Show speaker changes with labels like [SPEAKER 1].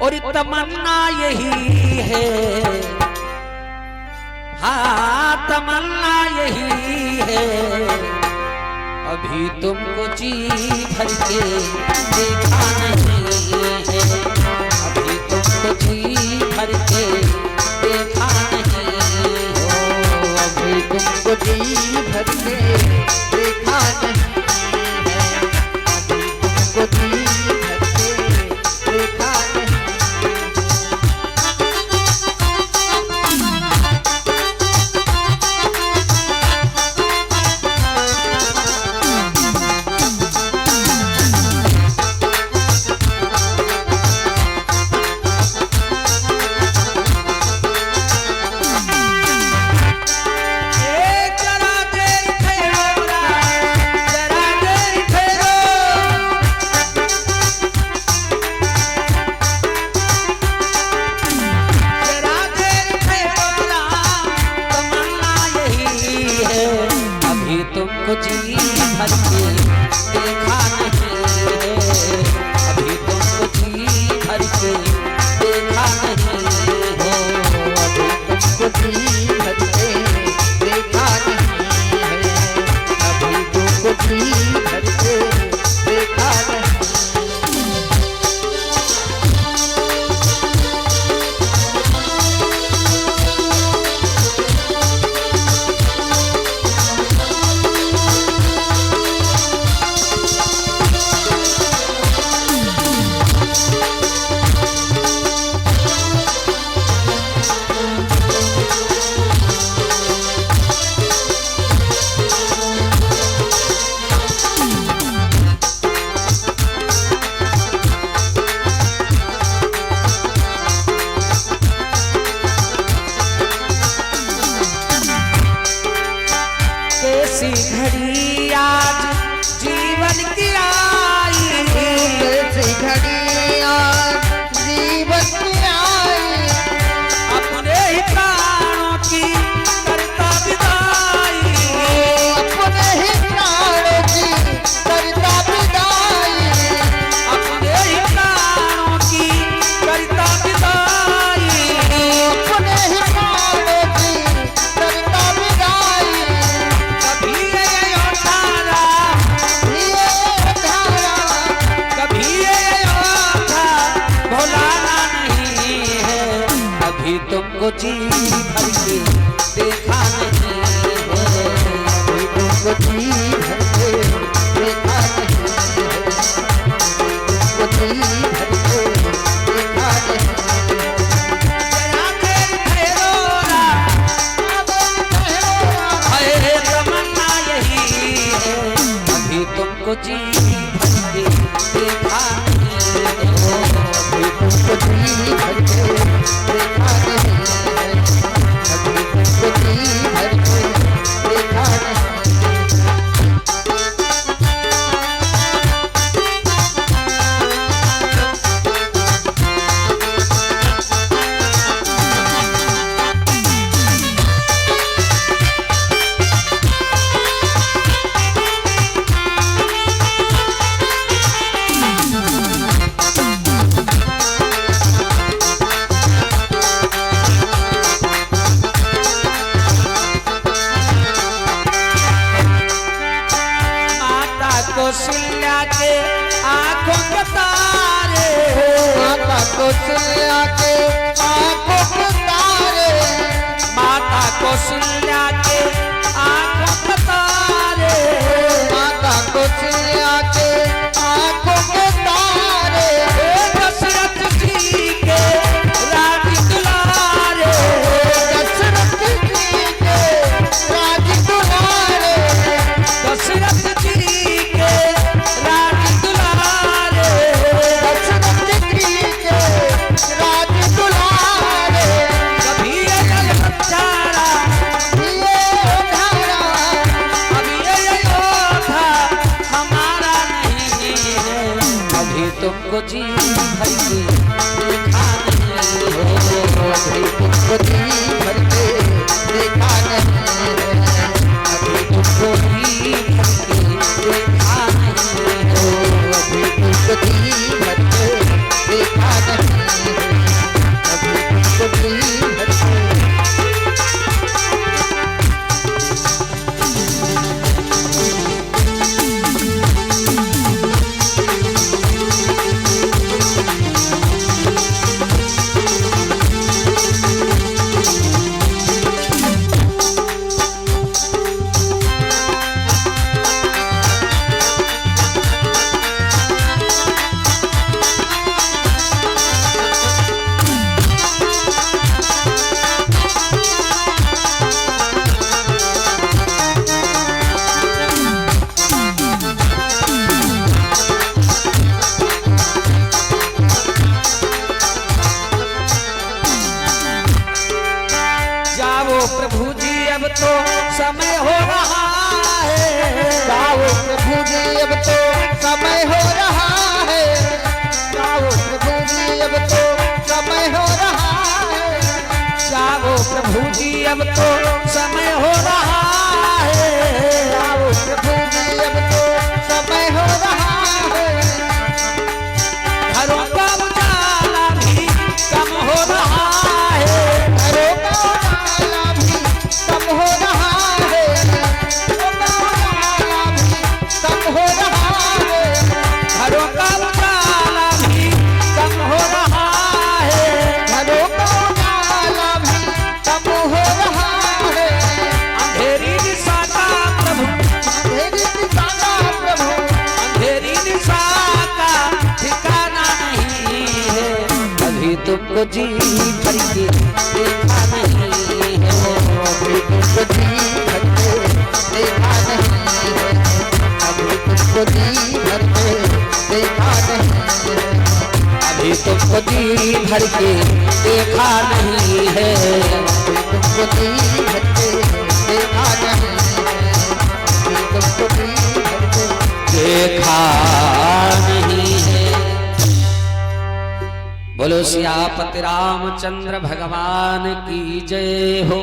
[SPEAKER 1] और तमन्ना यही है, हाँ तमन्ना यही है, अभी तुमको जी भर के देखा नहीं है, अभी तुमको जी भर के देखा नहीं हो,
[SPEAKER 2] अभी तुमको जी भर के देखा नहीं है, अभी तुमको जी भर के देखा नहीं।
[SPEAKER 1] तुमको जी भर के देखा नहीं है, अभी तुमको जी भर के देखा नहीं हो,
[SPEAKER 2] अभी तुमको जी भर के देखा नहीं है, अभी तुमको जी भर के देखा नहीं।
[SPEAKER 1] घड़ी आज जीवन की आई,
[SPEAKER 2] कैसी घड़ी आज जीवन की आई,
[SPEAKER 1] अपने ही प्राणों की करता विदाई,
[SPEAKER 2] अपने ही प्राणों की करता विदाई,
[SPEAKER 1] अपने ही प्राणों की करता विदाई,
[SPEAKER 2] अपने ही प्राणों की करता विदाई।
[SPEAKER 1] अभी तुमको जी भर के देखा नहीं है,
[SPEAKER 2] अभी तुमको जी भर के देखा नहीं है, तुमको जी भर के देखा नहीं।
[SPEAKER 1] तमन्ना यही है, अभी तुमको जी भर के देखा नहीं है,
[SPEAKER 2] अभी तुमको जी भर के देखा नहीं है, अभी तुमको जी भर के देखा नहीं।
[SPEAKER 1] कौशल्या के आंखों के तारे,
[SPEAKER 2] माता कौशल्या के आंखों के तारे,
[SPEAKER 1] माता कौशल्या के आंखों के तारे,
[SPEAKER 2] माता कौशल्या के आंखों के तारे,
[SPEAKER 1] दशरथ जी के राज दुलारे,
[SPEAKER 2] दशरथ जी के राज दुलारे,
[SPEAKER 1] दशरथ जी के राज दुलारे,
[SPEAKER 2] दशरथ जी के राज दुलारे।
[SPEAKER 1] कभी ये अयोध्या जाओ प्रभु जी अब तो समय हो रहा है,
[SPEAKER 2] जाओ प्रभु जी अब तो समय हो रहा है, जाओ प्रभु जी अब तो समय हो रहा है,
[SPEAKER 1] जाओ प्रभु जी अब तो समय हो रहा है,
[SPEAKER 2] जाओ प्रभु जी अब तो समय हो रहा है,
[SPEAKER 1] घरों का उजाला भी कम हो रहा है,
[SPEAKER 2] घरों का उजाला भी कम हो रहा है, घरों का उजाला भी कम हो रहा है,
[SPEAKER 1] घरों का उजाला भी कम हो रहा है,
[SPEAKER 2] घरों का उजाला भी कम हो रहा है,
[SPEAKER 1] अंधेरी दिशा का प्रभु,
[SPEAKER 2] अंधेरी दिशा का प्रभु,
[SPEAKER 1] अंधेरी दिशा का ठिकाना नहीं है, अभी तुमको जी भर के देखा नहीं है,
[SPEAKER 2] अभी तुमको जी भर के देखा नहीं है, अभी तुमको जी भर के देखा नहीं है,
[SPEAKER 1] अभी तुमको जी भर के देखा नहीं है,
[SPEAKER 2] अभी तुमको जी भर के देखा नहीं है, अभी तुमको जी भर के
[SPEAKER 1] देखा नहीं है। बोलो सियापति रामचंद्र भगवान की जय हो।